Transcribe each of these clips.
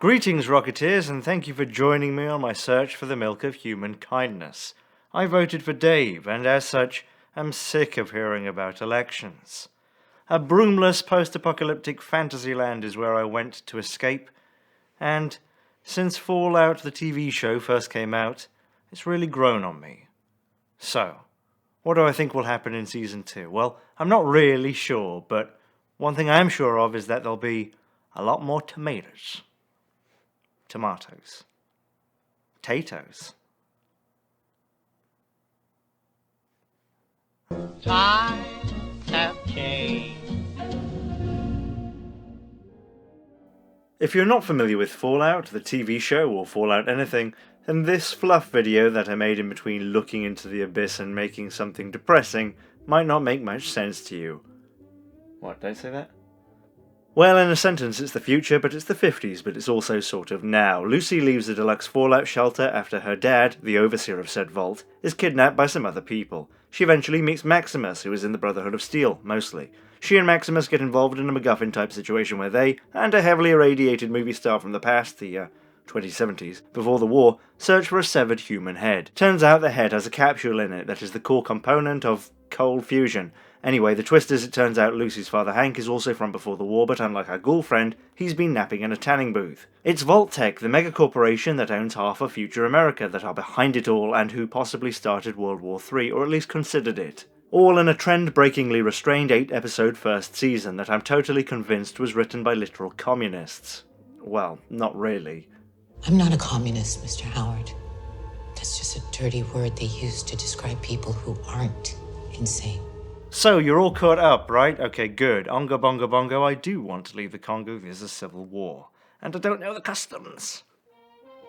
Greetings, Rocketeers, and thank you for joining me on my search for the milk of human kindness. I voted for Dave, and as such, am sick of hearing about elections. A broomless post-apocalyptic fantasy land is where I went to escape, and since Fallout the TV show first came out, it's really grown on me. So, what do I think will happen in Season 2? Well, I'm not really sure, but one thing I am sure of is that there'll be a lot more tomatoes. Tomatoes. Tatos. Times have changed. If you're not familiar with Fallout, the TV show, or Fallout anything, then this fluff video that I made in between looking into the abyss and making something depressing might not make much sense to you. What, did I say that? Well, in a sentence, it's the future, but it's the 50s, but it's also sort of now. Lucy leaves the deluxe Fallout shelter after her dad, the overseer of said vault, is kidnapped by some other people. She eventually meets Maximus, who is in the Brotherhood of Steel, mostly. She and Maximus get involved in a MacGuffin-type situation where they, and a heavily irradiated movie star from the past, the 2070s, before the war, search for a severed human head. Turns out the head has a capsule in it that is the core component of cold fusion. Anyway, the twist is it turns out Lucy's father Hank is also from before the war, but unlike her ghoul friend, he's been napping in a tanning booth. It's Vault-Tec, the megacorporation that owns half of future America, that are behind it all and who possibly started World War III, or at least considered it. All in a trend-breakingly restrained 8-episode first season that I'm totally convinced was written by literal communists. Well, not really. I'm not a communist, Mr. Howard. That's just a dirty word they use to describe people who aren't insane. So, you're all caught up, right? Okay, good. Ongo bongo bongo, I do want to leave the Congo, there's a civil war. And I don't know the customs.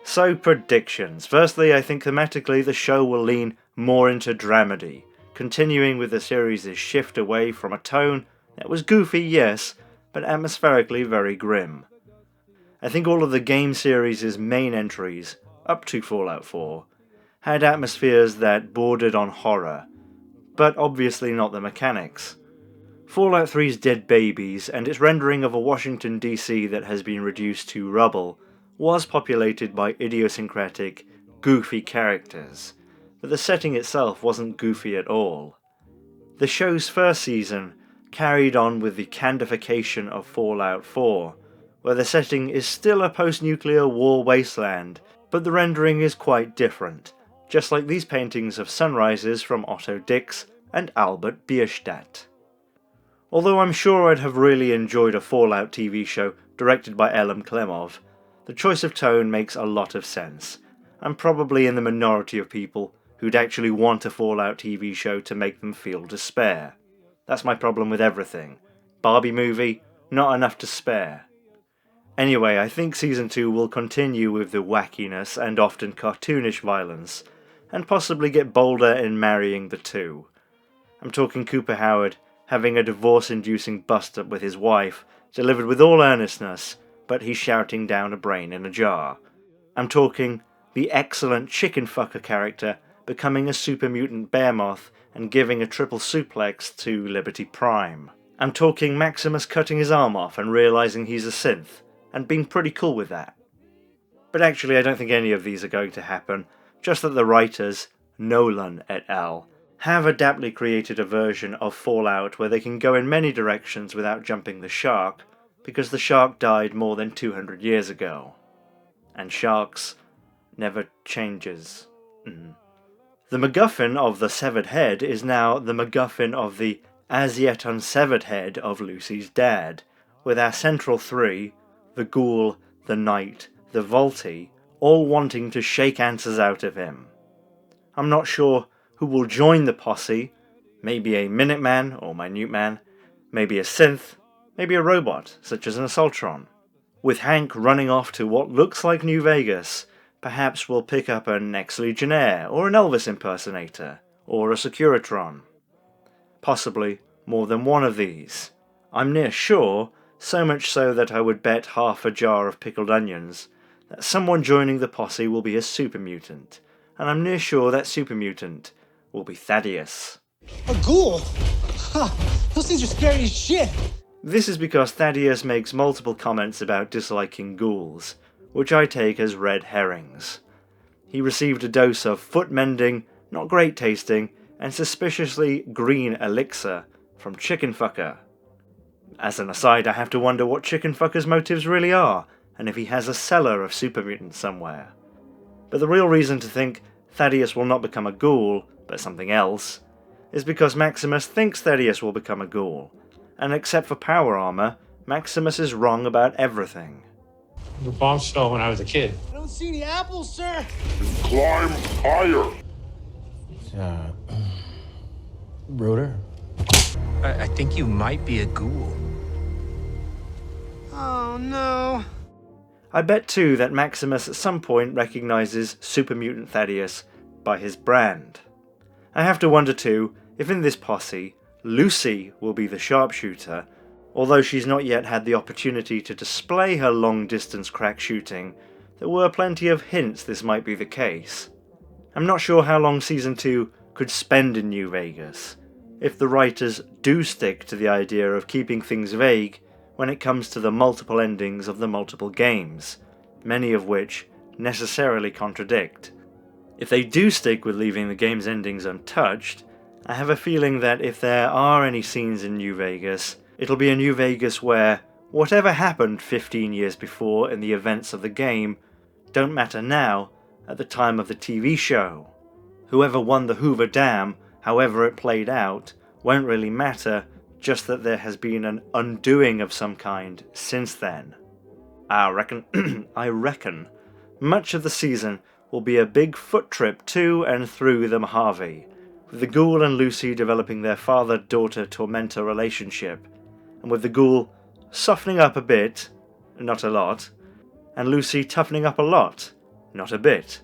So, predictions. Firstly, I think thematically the show will lean more into dramedy, continuing with the series' shift away from a tone that was goofy, yes, but atmospherically very grim. I think all of the game series' main entries, up to Fallout 4, had atmospheres that bordered on horror, but obviously not the mechanics. Fallout 3's Dead Babies and its rendering of a Washington DC that has been reduced to rubble was populated by idiosyncratic, goofy characters, but the setting itself wasn't goofy at all. The show's first season carried on with the candification of Fallout 4, where the setting is still a post-nuclear war wasteland, but the rendering is quite different, just like these paintings of sunrises from Otto Dix and Albert Bierstadt. Although I'm sure I'd have really enjoyed a Fallout TV show directed by Elem Klemov, the choice of tone makes a lot of sense. I'm probably in the minority of people who'd actually want a Fallout TV show to make them feel despair. That's my problem with everything. Barbie movie, not enough to spare. Anyway, I think Season 2 will continue with the wackiness and often cartoonish violence, and possibly get bolder in marrying the two. I'm talking Cooper Howard having a divorce-inducing bust-up with his wife, delivered with all earnestness, but he's shouting down a brain in a jar. I'm talking the excellent chicken fucker character becoming a super mutant bear moth and giving a triple suplex to Liberty Prime. I'm talking Maximus cutting his arm off and realising he's a synth, and being pretty cool with that. But actually I don't think any of these are going to happen, just that the writers, Nolan et al., have adaptly created a version of Fallout where they can go in many directions without jumping the shark, because the shark died more than 200 years ago. And sharks never changes. The MacGuffin of the severed head is now the MacGuffin of the as yet unsevered head of Lucy's dad, with our central three, the ghoul, the knight, the vaulty, all wanting to shake answers out of him. I'm not sure who will join the posse, maybe a Minuteman or Minute Man, maybe a synth, maybe a robot, such as an Assaultron. With Hank running off to what looks like New Vegas, perhaps we'll pick up an ex-Legionnaire, or an Elvis impersonator, or a Securitron. Possibly more than one of these. I'm near sure, so much so that I would bet half a jar of pickled onions, that someone joining the posse will be a super mutant, and I'm near sure that super mutant will be Thaddeus. A ghoul? Ha! Those things are scary as shit! This is because Thaddeus makes multiple comments about disliking ghouls, which I take as red herrings. He received a dose of foot-mending, not great tasting, and suspiciously green elixir from Chicken Fucker. As an aside, I have to wonder what Chicken Fucker's motives really are, and if he has a cellar of super mutants somewhere. But the real reason to think Thaddeus will not become a ghoul, but something else, is because Maximus thinks Thaddeus will become a ghoul, and except for power armor, Maximus is wrong about everything. The bombs fell when I was a kid. I don't see any apples, sir. Climb higher. Rotor? I think you might be a ghoul. Oh, no. I bet too that Maximus at some point recognizes Super Mutant Thaddeus by his brand. I have to wonder too if in this posse, Lucy will be the sharpshooter, although she's not yet had the opportunity to display her long-distance crack shooting. There were plenty of hints this might be the case. I'm not sure how long Season 2 could spend in New Vegas, if the writers do stick to the idea of keeping things vague when it comes to the multiple endings of the multiple games, many of which necessarily contradict. If they do stick with leaving the game's endings untouched, I have a feeling that if there are any scenes in New Vegas, it'll be a New Vegas where whatever happened 15 years before in the events of the game don't matter now at the time of the TV show. Whoever won the Hoover Dam, however it played out, won't really matter, just that there has been an undoing of some kind since then. I reckon much of the season will be a big foot trip to and through the Mojave, with the ghoul and Lucy developing their father-daughter tormentor relationship, and with the ghoul softening up a bit, not a lot, and Lucy toughening up a lot, not a bit.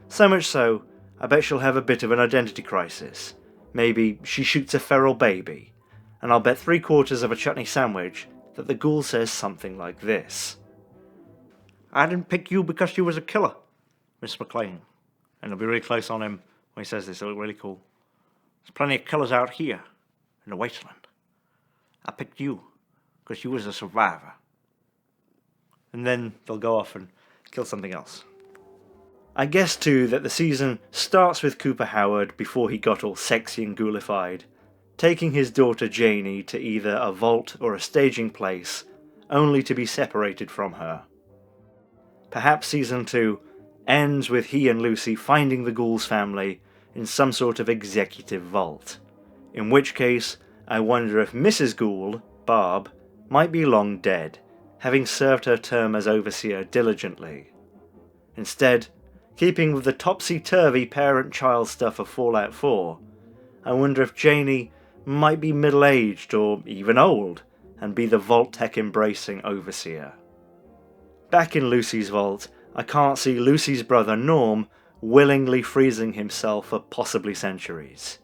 So much so, I bet she'll have a bit of an identity crisis. Maybe she shoots a feral baby, and I'll bet 3/4 of a chutney sandwich that the ghoul says something like this. I didn't pick you because you was a killer, Miss McLean. And it'll be really close on him when he says this, it'll look really cool. There's plenty of killers out here, in the wasteland. I picked you because you was a survivor. And then they'll go off and kill something else. I guess too that the season starts with Cooper Howard before he got all sexy and ghoulified, taking his daughter Janie to either a vault or a staging place, only to be separated from her. Perhaps Season 2 ends with he and Lucy finding the ghoul's family in some sort of executive vault, in which case I wonder if Mrs. Ghoul, Barb, might be long dead, having served her term as overseer diligently. Instead, keeping with the topsy-turvy parent-child stuff of Fallout 4, I wonder if Janie might be middle-aged or even old, and be the Vault-Tech-embracing overseer. Back in Lucy's vault, I can't see Lucy's brother Norm willingly freezing himself for possibly centuries.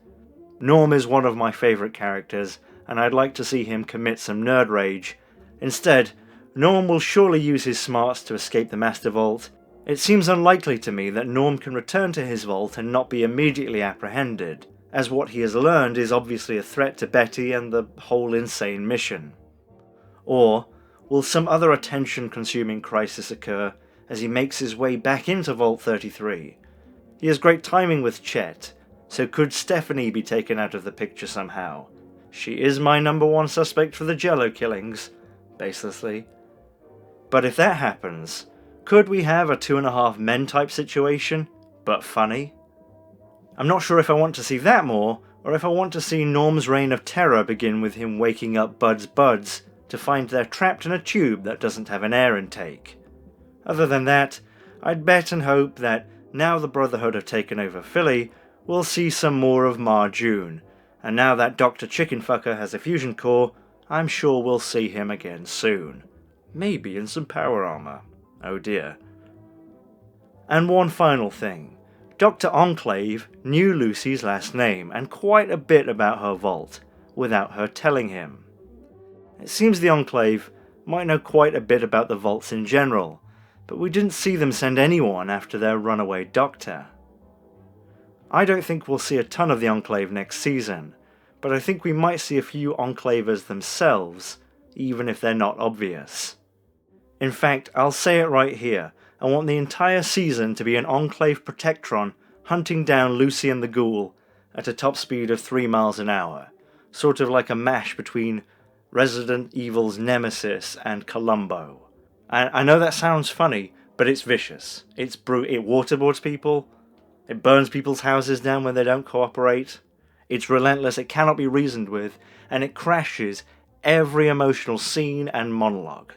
Norm is one of my favourite characters, and I'd like to see him commit some nerd rage. Instead, Norm will surely use his smarts to escape the Master Vault. It seems unlikely to me that Norm can return to his vault and not be immediately apprehended, as what he has learned is obviously a threat to Betty and the whole insane mission. Or will some other attention-consuming crisis occur as he makes his way back into Vault 33? He has great timing with Chet, so could Stephanie be taken out of the picture somehow? She is my number one suspect for the Jello killings, baselessly. But if that happens, could we have a 2.5 Men type situation, but funny? I'm not sure if I want to see that more, or if I want to see Norm's reign of terror begin with him waking up Bud's buds to find they're trapped in a tube that doesn't have an air intake. Other than that, I'd bet and hope that now the Brotherhood have taken over Philly, we'll see some more of Ma June, and now that Dr. Chickenfucker has a fusion core, I'm sure we'll see him again soon. Maybe in some power armor. Oh dear. And one final thing. Dr. Enclave knew Lucy's last name and quite a bit about her vault, without her telling him. It seems the Enclave might know quite a bit about the vaults in general, but we didn't see them send anyone after their runaway doctor. I don't think we'll see a ton of the Enclave next season, but I think we might see a few Enclavers themselves, even if they're not obvious. In fact, I'll say it right here. I want the entire season to be an Enclave Protectron hunting down Lucy and the Ghoul at a top speed of 3 miles an hour. Sort of like a mash between Resident Evil's Nemesis and Columbo. I know that sounds funny, but it's vicious. It waterboards people. It burns people's houses down when they don't cooperate. It's relentless, it cannot be reasoned with, and it crashes every emotional scene and monologue.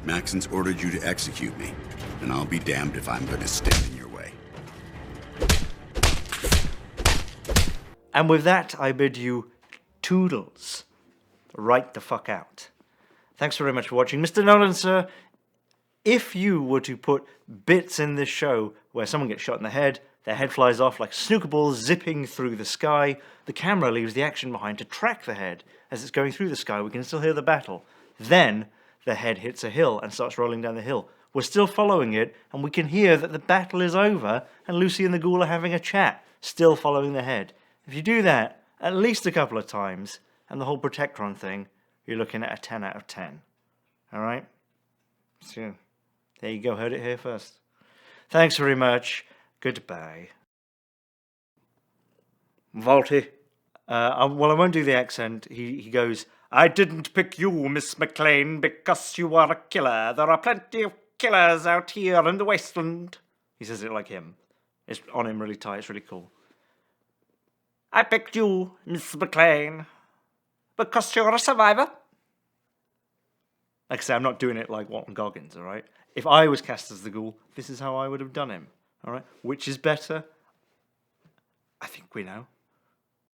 Maxon's ordered you to execute me, and I'll be damned if I'm gonna stand in your way. And with that, I bid you toodles. Right the fuck out. Thanks very much for watching. Mr. Nolan, sir, if you were to put bits in this show where someone gets shot in the head, their head flies off like a snooker ball zipping through the sky, the camera leaves the action behind to track the head as it's going through the sky. We can still hear the battle. Then the head hits a hill and starts rolling down the hill. We're still following it, and we can hear that the battle is over, and Lucy and the Ghoul are having a chat, still following the head. If you do that at least a couple of times, and the whole Protectron thing, you're looking at a 10 out of 10. Alright? So, there you go, heard it here first. Thanks very much. Goodbye. Volty. Well, I won't do the accent. He goes, I didn't pick you, Miss McLean, because you are a killer. There are plenty of killers out here in the wasteland. He says it like him. It's on him really tight. It's really cool. I picked you, Miss McLean, because you're a survivor. Like I say, I'm not doing it like Walton Goggins, all right? If I was cast as the Ghoul, this is how I would have done him, all right? Which is better? I think we know.